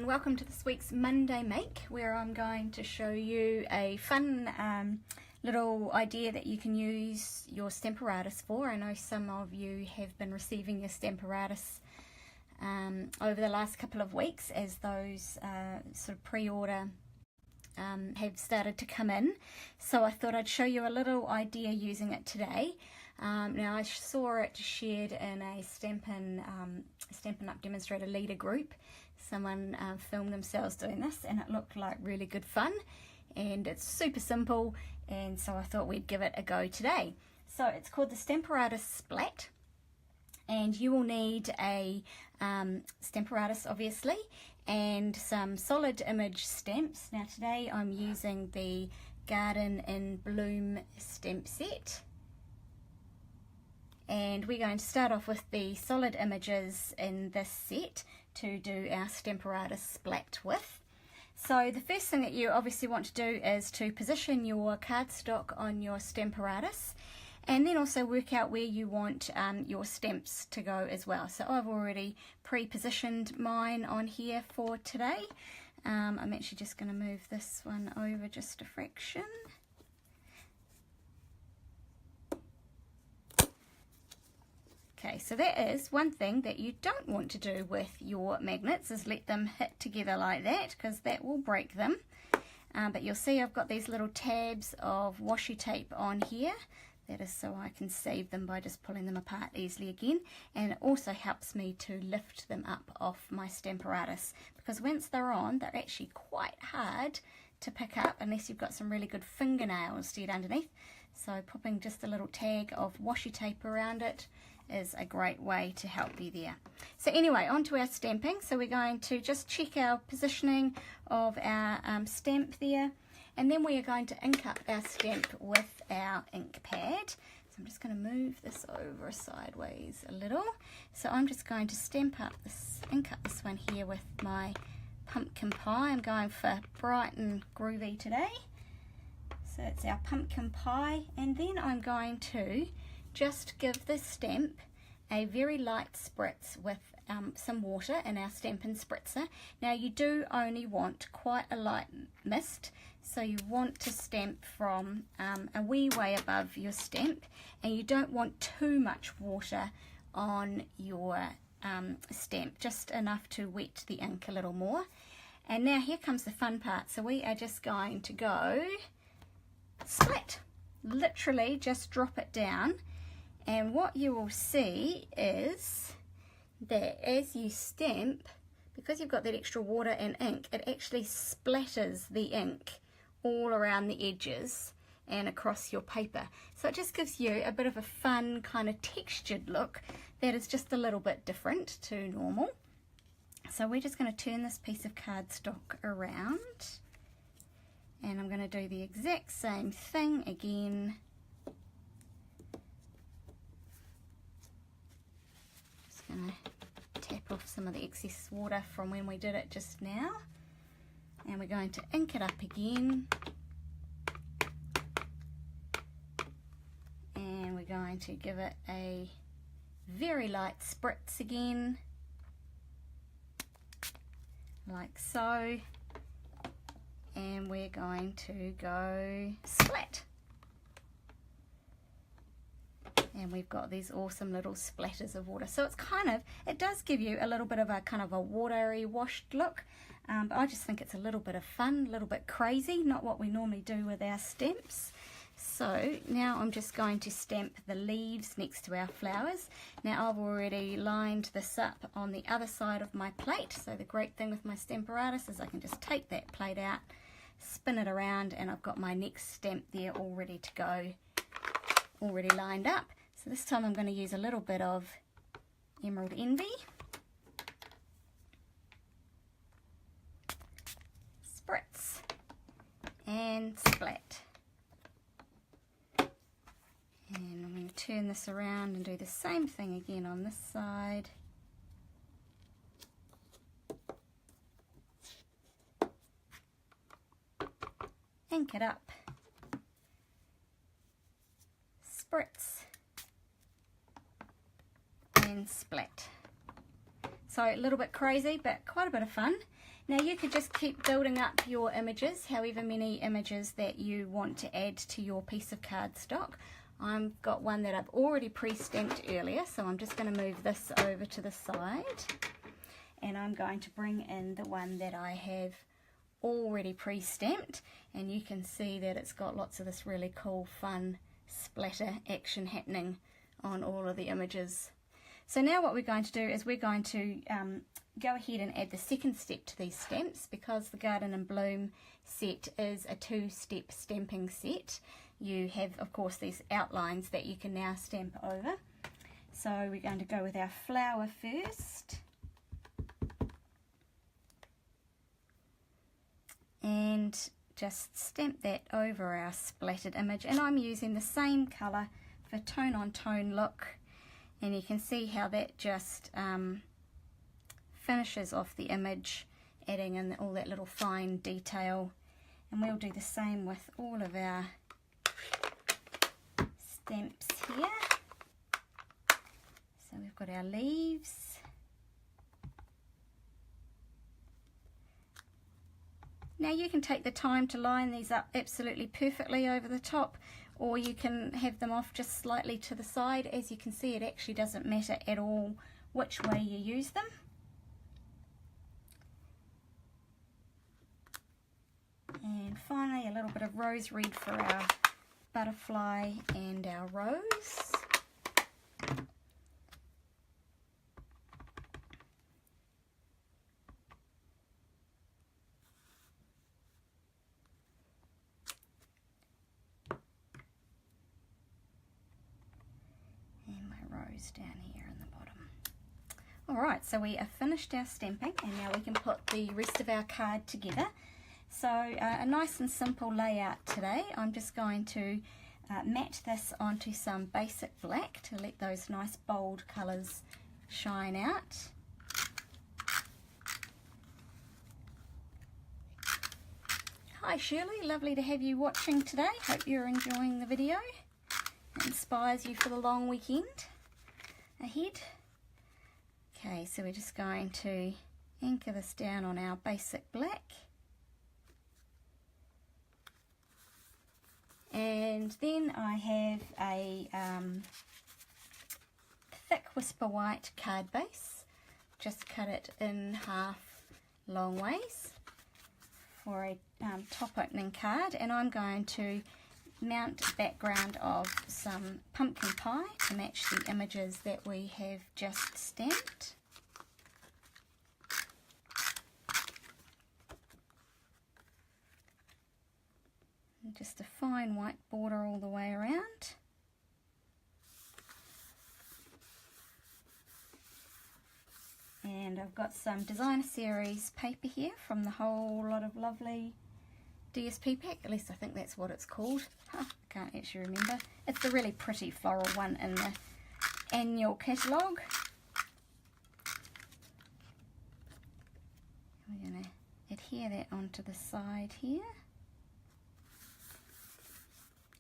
welcome to this week's Monday Make, where I'm going to show you a fun little idea that you can use your Stamparatus for. I know some of you have been receiving your Stamparatus over the last couple of weeks as those sort of pre-order have started to come in, so I thought I'd show you a little idea using it today. Now I saw it shared in a Stampin' Up! Demonstrator leader group. Someone filmed themselves doing this and it looked like really good fun, and it's super simple, and so I thought we'd give it a go today. So it's called the Stamparatus Splat, and you will need a Stamparatus obviously and some solid image stamps. Now today I'm using the Garden in Bloom stamp set, and we're going to start off with the solid images in this set to do our Stamparatus Splat with. So the first thing that you obviously want to do is to position your cardstock on your Stamparatus, and then also work out where you want your stamps to go as well. So I've already pre-positioned mine on here for today. I'm actually just going to move this one over just a fraction. Okay, so that is one thing that you don't want to do with your magnets, is let them hit together like that, because that will break them. But you'll see I've got these little tabs of washi tape on here. That is so I can save them by just pulling them apart easily again. And it also helps me to lift them up off my Stamparatus, because once they're on, they're actually quite hard to pick up unless you've got some really good fingernails to get underneath. So popping just a little tag of washi tape around it is a great way to help you there. So anyway, on to our stamping. So we're going to just check our positioning of our stamp there, and then we are going to ink up our stamp with our ink pad. So I'm just going to move this over sideways a little. So I'm just going to ink up this one here with my pumpkin pie. I'm going for bright and groovy today. So it's our pumpkin pie, and then I'm going to just give this stamp a very light spritz with some water in our Stampin' Spritzer. Now you do only want quite a light mist, so you want to stamp from a wee way above your stamp, and you don't want too much water on your stamp, just enough to wet the ink a little more. And now here comes the fun part. So we are just going to go splat, literally just drop it down. And what you will see is that as you stamp, because you've got that extra water and ink, it actually splatters the ink all around the edges and across your paper. So it just gives you a bit of a fun kind of textured look that is just a little bit different to normal. So we're just going to turn this piece of cardstock around, and I'm going to do the exact same thing again. Going to tap off some of the excess water from when we did it just now, and we're going to ink it up again, and we're going to give it a very light spritz again, like so, and we're going to go splat. And we've got these awesome little splatters of water. So it's it does give you a little bit of a kind of a watery, washed look. But I just think it's a little bit of fun, a little bit crazy, not what we normally do with our stamps. So now I'm just going to stamp the leaves next to our flowers. Now I've already lined this up on the other side of my plate. So the great thing with my Stamparatus is I can just take that plate out, spin it around, and I've got my next stamp there all ready to go, already lined up. So this time I'm going to use a little bit of Emerald Envy, spritz, and splat. And I'm going to turn this around and do the same thing again on this side. Ink it up, spritz, and splat. So So a little bit crazy, but quite a bit of fun. Now you could just keep building up your images, however many images that you want to add to your piece of cardstock. I've got one that I've already pre-stamped earlier, so I'm just going to move this over to the side. And I'm going to bring in the one that I have already pre-stamped, and you can see that it's got lots of this really cool, fun splatter action happening on all of the images. So now what we're going to do is we're going to go ahead and add the second step to these stamps, because the Garden in Bloom set is a 2-step stamping set. You have, of course, these outlines that you can now stamp over. So we're going to go with our flower first. And just stamp that over our splattered image. And I'm using the same colour for tone on tone look. And you can see how that just finishes off the image, adding in all that little fine detail. And we'll do the same with all of our stamps here. So we've got our leaves. Now you can take the time to line these up absolutely perfectly over the top, or you can have them off just slightly to the side. As you can see, it actually doesn't matter at all which way you use them. And finally, a little bit of rose red for our butterfly and our rose. Down here in the bottom. Alright, so we have finished our stamping, and now we can put the rest of our card together. So a nice and simple layout today. I'm just going to mat this onto some basic black to let those nice bold colours shine out. Hi Shirley, lovely to have you watching today. Hope you're enjoying the video. It inspires you for the long weekend ahead. Okay, so we're just going to anchor this down on our basic black, and then I have a thick Whisper White card base. Just cut it in half long ways for a top opening card, and I'm going to mount a background of some pumpkin pie to match the images that we have just stamped. And just a fine white border all the way around. And I've got some Designer Series paper here from the Whole Lot of Lovely DSP pack, at least I think that's what it's called. I can't actually remember. It's the really pretty floral one in the annual catalogue. We're going to adhere that onto the side here.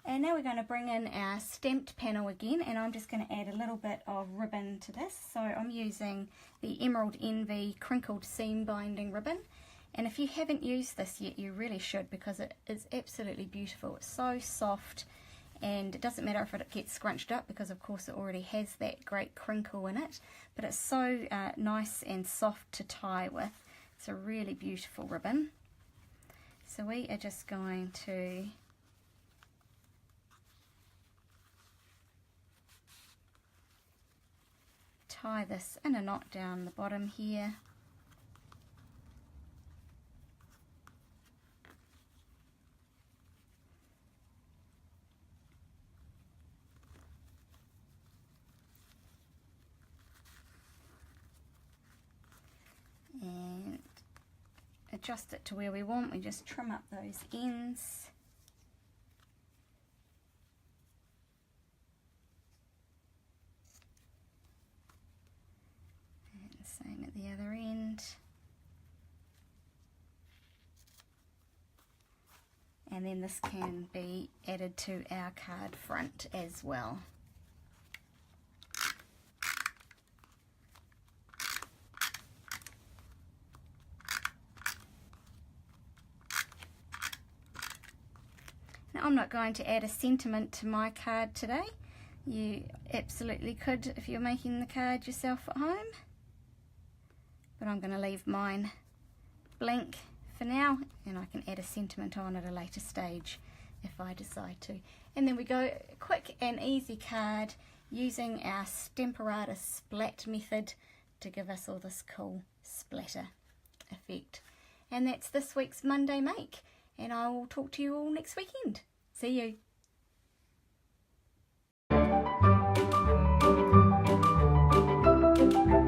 And now we're going to bring in our stamped panel again, and I'm just going to add a little bit of ribbon to this. So I'm using the Emerald Envy crinkled seam binding ribbon. And if you haven't used this yet, you really should, because it is absolutely beautiful. It's so soft, and it doesn't matter if it gets scrunched up, because of course it already has that great crinkle in it, but it's so nice and soft to tie with. It's a really beautiful ribbon. So we are just going to tie this in a knot down the bottom here. And adjust it to where we want. We just trim up those ends. And same at the other end. And then this can be added to our card front as well. I'm not going to add a sentiment to my card today. You absolutely could if you're making the card yourself at home. But I'm going to leave mine blank for now, and I can add a sentiment on at a later stage if I decide to. And then we go quick and easy card using our Stamparatus Splat method to give us all this cool splatter effect. And that's this week's Monday Make, and I will talk to you all next weekend. See you.